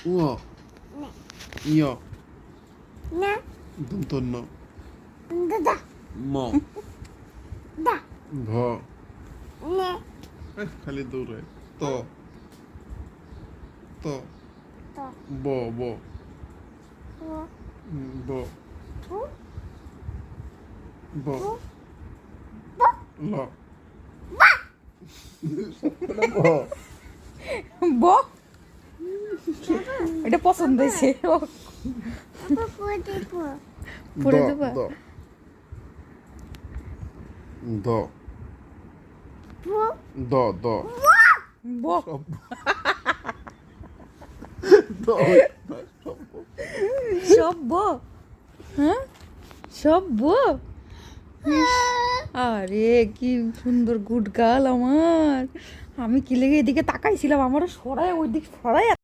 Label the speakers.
Speaker 1: 우와. 이어. 눈떴나? 뭐? 뭐? খালি দৌড়ায় তো তো ব ব ব ব ল
Speaker 2: ব এটা পছন্দ হয়েছে পড়ে দেবা
Speaker 1: দ দ দ
Speaker 2: ব
Speaker 1: দ
Speaker 2: সব ব হ্যাঁ সব ব আরে কি সুন্দর গুড গার্ল আমার আমি কি লেগে এদিকে তাকাইছিলাম আমারও সরাই ওই দিক সরাই